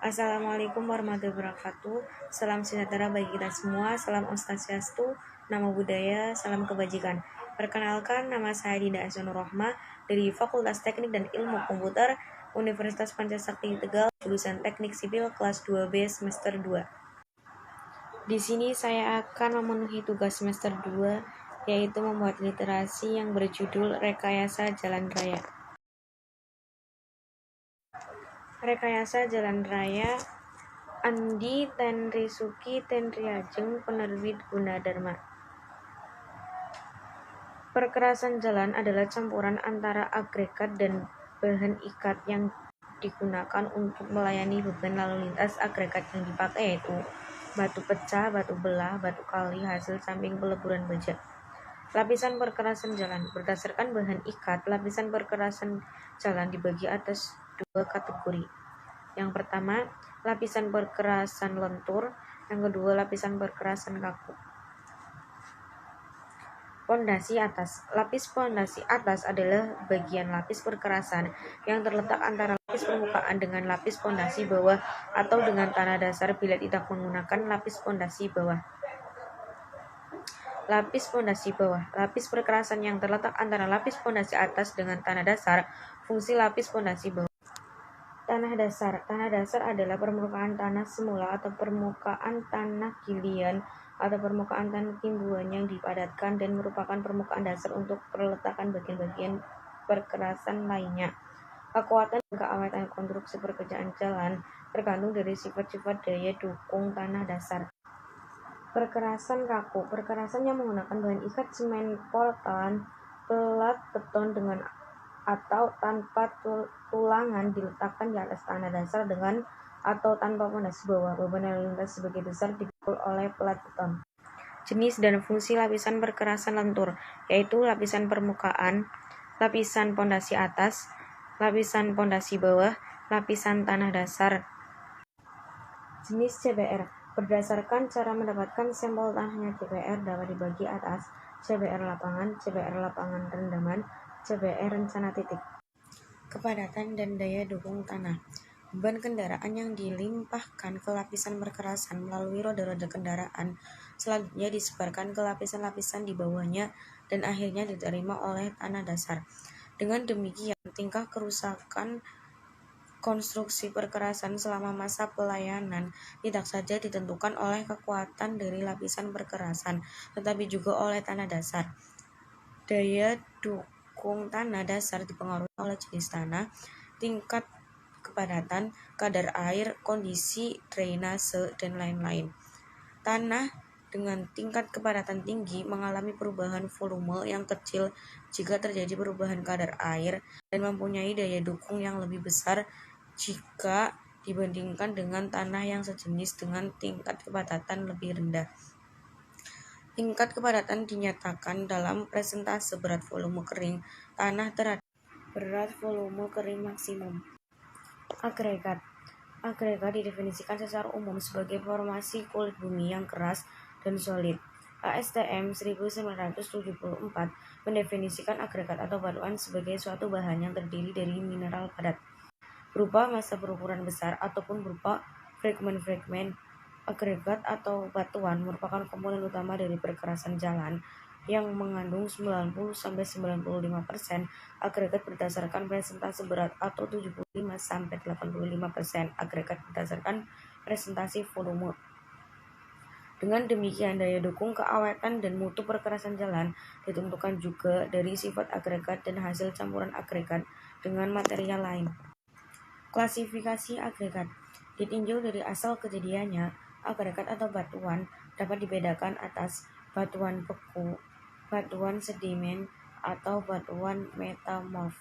Assalamualaikum warahmatullahi wabarakatuh. Salam sejahtera bagi kita semua. Salam Om Swastiastu, Namo Buddhaya, salam kebajikan. Perkenalkan, nama saya Dinda Azanur Rohmah dari Fakultas Teknik dan Ilmu Komputer Universitas Pancasakti Tegal, jurusan Teknik Sipil kelas 2B semester 2. Di sini saya akan memenuhi tugas semester 2, yaitu membuat literasi yang berjudul Rekayasa Jalan Raya. Rekayasa Jalan Raya, Andi Tenrisuki Tenriajeng, penerbit Gunadarma. Perkerasan jalan adalah campuran antara agregat dan bahan ikat yang digunakan untuk melayani beban lalu lintas. Agregat yang dipakai yaitu batu pecah, batu belah, batu kali hasil samping peleburan baja. Lapisan perkerasan jalan. Berdasarkan bahan ikat, lapisan perkerasan jalan dibagi atas dua kategori. Yang pertama, lapisan perkerasan lentur. Yang kedua, lapisan perkerasan kaku. Pondasi atas. Lapis pondasi atas adalah bagian lapis perkerasan yang terletak antara lapis permukaan dengan lapis pondasi bawah atau dengan tanah dasar bila tidak menggunakan lapis pondasi bawah. Lapis pondasi bawah. Lapis perkerasan yang terletak antara lapis pondasi atas dengan tanah dasar. Fungsi lapis pondasi bawah. Tanah dasar. Tanah dasar adalah permukaan tanah semula atau permukaan tanah gilian atau permukaan tanah timbuhan yang dipadatkan dan merupakan permukaan dasar untuk perletakan bagian-bagian perkerasan lainnya. Kekuatan dan keawetan konstruksi pekerjaan jalan tergantung dari sifat-sifat daya dukung tanah dasar. Perkerasan kaku. Perkerasan yang menggunakan bahan ikat semen portland, pelat beton dengan atau tanpa tulangan diletakkan di atas tanah dasar dengan atau tanpa pondasi bawah. Beban lalu lintas sebagai besar dipikul oleh pelat beton. Jenis dan fungsi lapisan perkerasan lentur, yaitu lapisan permukaan, lapisan pondasi atas, lapisan pondasi bawah, lapisan tanah dasar. Jenis CBR. Berdasarkan cara mendapatkan sampel tanahnya, CBR dapat dibagi atas CBR lapangan rendaman, CBR rencana titik. Kepadatan dan daya dukung tanah. Beban kendaraan yang dilimpahkan ke lapisan perkerasan melalui roda-roda kendaraan selanjutnya disebarkan ke lapisan-lapisan di bawahnya dan akhirnya diterima oleh tanah dasar. Dengan demikian, tingkat kerusakan konstruksi perkerasan selama masa pelayanan tidak saja ditentukan oleh kekuatan dari lapisan perkerasan, tetapi juga oleh tanah dasar. Daya dukung tanah dasar dipengaruhi oleh jenis tanah, tingkat kepadatan, kadar air, kondisi drainase, dan lain-lain. Tanah dengan tingkat kepadatan tinggi mengalami perubahan volume yang kecil jika terjadi perubahan kadar air dan mempunyai daya dukung yang lebih besar jika dibandingkan dengan tanah yang sejenis dengan tingkat kepadatan lebih rendah. Tingkat kepadatan dinyatakan dalam persentase berat volume kering tanah terhadap berat volume kering maksimum. Agregat. Agregat didefinisikan secara umum sebagai formasi kulit bumi yang keras dan solid. ASTM 1974 mendefinisikan agregat atau batuan sebagai suatu bahan yang terdiri dari mineral padat, berupa massa berukuran besar ataupun berupa fragmen-fragmen. Agregat atau batuan merupakan komponen utama dari perkerasan jalan yang mengandung 90-95% agregat berdasarkan persentase berat atau 75-85% agregat berdasarkan presentasi volume. Dengan demikian, daya dukung, keawetan, dan mutu perkerasan jalan ditentukan juga dari sifat agregat dan hasil campuran agregat dengan material lain. Klasifikasi agregat ditinjau dari asal kejadiannya. Agregat atau batuan dapat dibedakan atas batuan beku, batuan sedimen, atau batuan metamorf.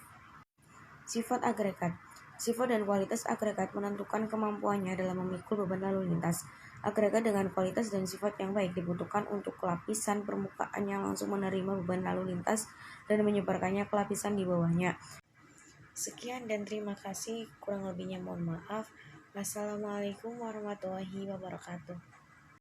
Sifat agregat. Sifat dan kualitas agregat menentukan kemampuannya dalam memikul beban lalu lintas. Agregat dengan kualitas dan sifat yang baik dibutuhkan untuk lapisan permukaan yang langsung menerima beban lalu lintas dan menyebarkannya ke lapisan di bawahnya. Sekian dan terima kasih, kurang lebihnya mohon maaf. Wassalamualaikum warahmatullahi wabarakatuh.